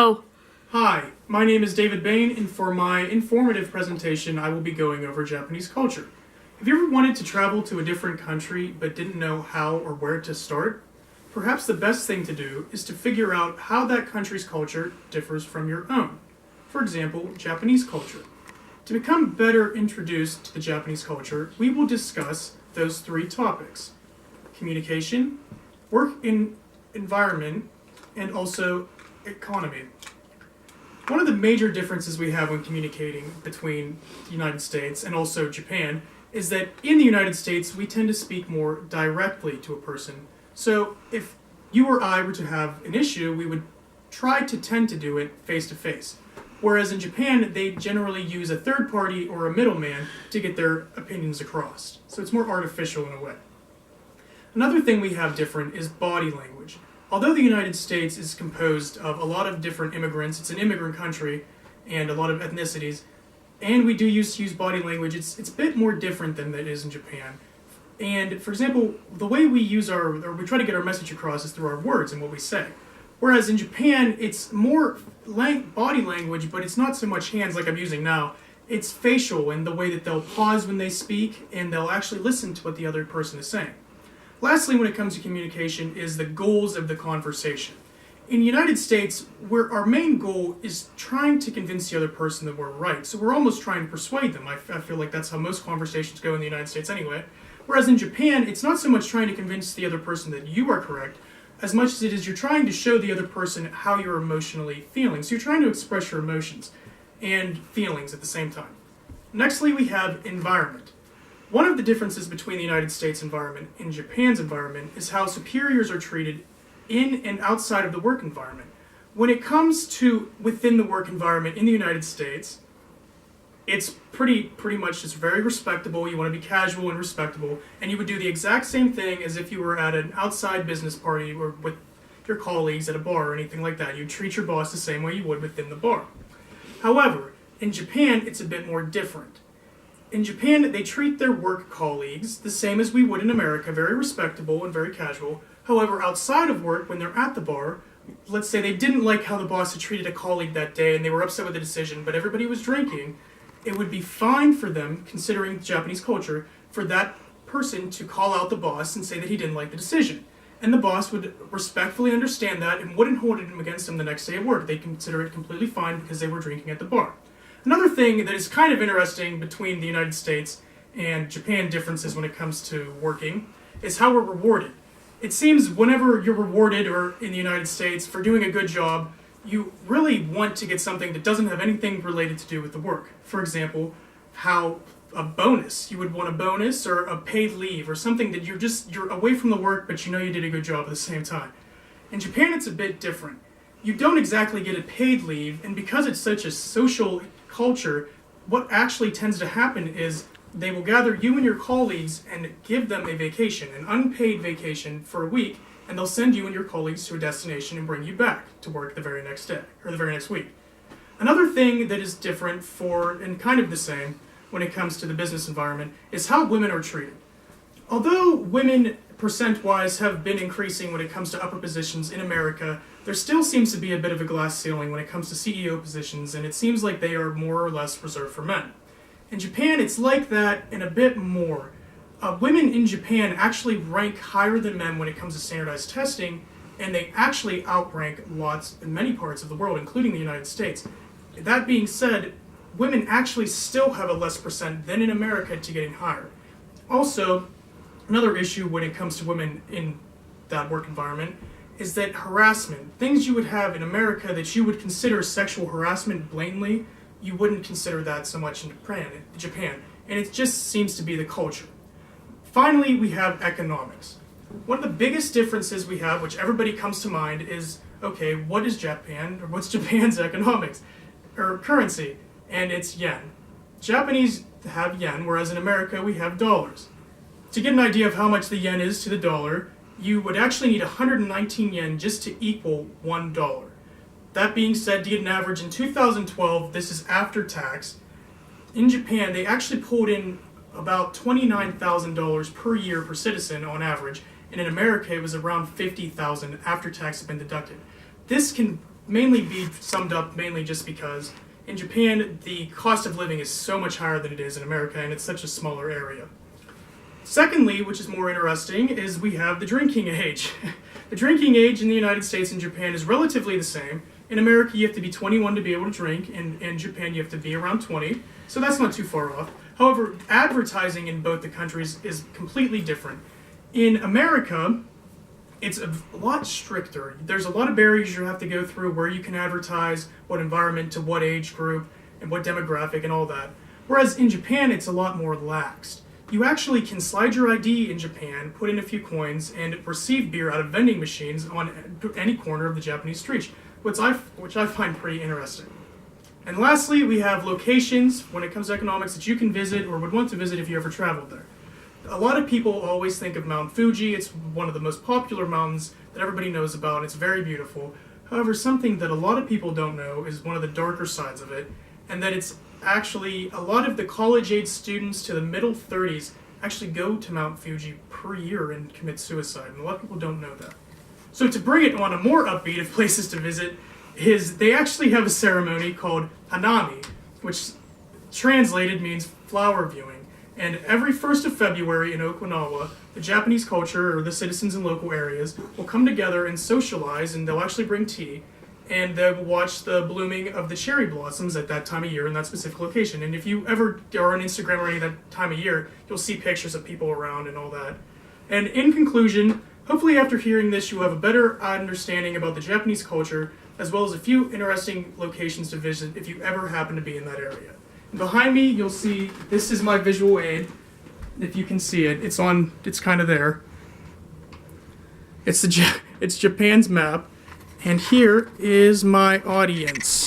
Oh, Hi, my name is David Bain, and for my informative presentation, I will be going over Japanese culture. Have you ever wanted to travel to a different country but didn't know how or where to start? Perhaps the best thing to do is to figure out how that country's culture differs from your own. For example, Japanese culture. To become better introduced to the Japanese culture, we will discuss those three topics: communication, work in environment, and also economy. One of the major differences we have when communicating between the United States and also Japan is that in the United States we tend to speak more directly to a person. So if you or I were to have an issue, we would try to tend to do it face to face. Whereas in Japan, they generally use a third party or a middleman to get their opinions across. So it's more artificial in a way. Another thing we have different is body language. Although the United States is composed of a lot of different immigrants, it's an immigrant country and a lot of ethnicities, and we do use body language, it's a bit more different than it is in Japan. And for example, the way we we try to get our message across is through our words and what we say. Whereas in Japan, it's more body language, but it's not so much hands like I'm using now. It's facial and the way that they'll pause when they speak, and they'll actually listen to what the other person is saying. Lastly, when it comes to communication, is the goals of the conversation. In the United States, where our main goal is trying to convince the other person that we're right. So we're almost trying to persuade them. I feel like that's how most conversations go in the United States anyway. Whereas in Japan, it's not so much trying to convince the other person that you are correct, as much as it is you're trying to show the other person how you're emotionally feeling. So you're trying to express your emotions and feelings at the same time. Nextly, we have environment. One of the differences between the United States environment and Japan's environment is how superiors are treated in and outside of the work environment. When it comes to within the work environment in the United States, it's pretty much just very respectable. You want to be casual and respectable, and you would do the exact same thing as if you were at an outside business party or with your colleagues at a bar or anything like that. You'd treat your boss the same way you would within the bar. However, in Japan, it's a bit more different. In Japan, they treat their work colleagues the same as we would in America, very respectable and very casual. However, outside of work, when they're at the bar, let's say they didn't like how the boss had treated a colleague that day and they were upset with the decision, but everybody was drinking, it would be fine for them, considering Japanese culture, for that person to call out the boss and say that he didn't like the decision. And the boss would respectfully understand that and wouldn't hold it against them the next day at work. They'd consider it completely fine because they were drinking at the bar. Another thing that is kind of interesting between the United States and Japan differences when it comes to working is how we're rewarded. It seems whenever you're rewarded or in the United States for doing a good job, you really want to get something that doesn't have anything related to do with the work. For example, how a bonus. You would want a bonus or a paid leave or something that you're away from the work but you know you did a good job at the same time. In Japan, it's a bit different. You don't exactly get a paid leave, and because it's such a social culture, what actually tends to happen is they will gather you and your colleagues and give them a vacation, an unpaid vacation for a week, and they'll send you and your colleagues to a destination and bring you back to work the very next day, or the very next week. Another thing that is different and kind of the same when it comes to the business environment is how women are treated. Although women percent-wise have been increasing when it comes to upper positions in America, there still seems to be a bit of a glass ceiling when it comes to CEO positions, and it seems like they are more or less reserved for men. In Japan, it's like that and a bit more. Women in Japan actually rank higher than men when it comes to standardized testing, and they actually outrank lots in many parts of the world, including the United States. That being said, women actually still have a less percent than in America to getting higher. Also, another issue when it comes to women in that work environment is that harassment. Things you would have in America that you would consider sexual harassment blatantly, you wouldn't consider that so much in Japan. And it just seems to be the culture. Finally, we have economics. One of the biggest differences we have, which everybody comes to mind, is, okay, what is Japan, or what's Japan's economics, or currency? And it's yen. Japanese have yen, whereas in America we have dollars. To get an idea of how much the yen is to the dollar, you would actually need 119 yen just to equal $1. That being said, to get an average in 2012, this is after tax, in Japan they actually pulled in about $29,000 per year per citizen on average, and in America it was around $50,000 after tax had been deducted. This can mainly be summed up mainly just because in Japan, the cost of living is so much higher than it is in America, and it's such a smaller area. Secondly, which is more interesting, is we have the drinking age. The drinking age in the United States and Japan is relatively the same. In America, you have to be 21 to be able to drink, and in Japan, you have to be around 20, so that's not too far off. However, advertising in both the countries is completely different. In America, it's a lot stricter. There's a lot of barriers you have to go through where you can advertise, what environment to what age group, and what demographic and all that. Whereas in Japan, it's a lot more laxed. You actually can slide your ID in Japan, put in a few coins, and receive beer out of vending machines on any corner of the Japanese street, which I find pretty interesting. And lastly, we have locations when it comes to economics that you can visit or would want to visit if you ever traveled there. A lot of people always think of Mount Fuji. It's one of the most popular mountains that everybody knows about, and it's very beautiful. However, something that a lot of people don't know is one of the darker sides of it, and that it's actually a lot of the college-age students to the middle 30s actually go to Mount Fuji per year and commit suicide, and a lot of people don't know that. So to bring it on a more upbeat of places to visit, they actually have a ceremony called Hanami, which translated means flower viewing. And every 1st of February in Okinawa, the Japanese culture, or the citizens in local areas, will come together and socialize, and they'll actually bring tea, and they'll watch the blooming of the cherry blossoms at that time of year in that specific location. And if you ever are on Instagram or any of that time of year, you'll see pictures of people around and all that. And in conclusion, hopefully after hearing this, you'll have a better understanding about the Japanese culture, as well as a few interesting locations to visit if you ever happen to be in that area. Behind me, you'll see, this is my visual aid. If you can see it, it's kind of there. It's Japan's map, and here is my audience.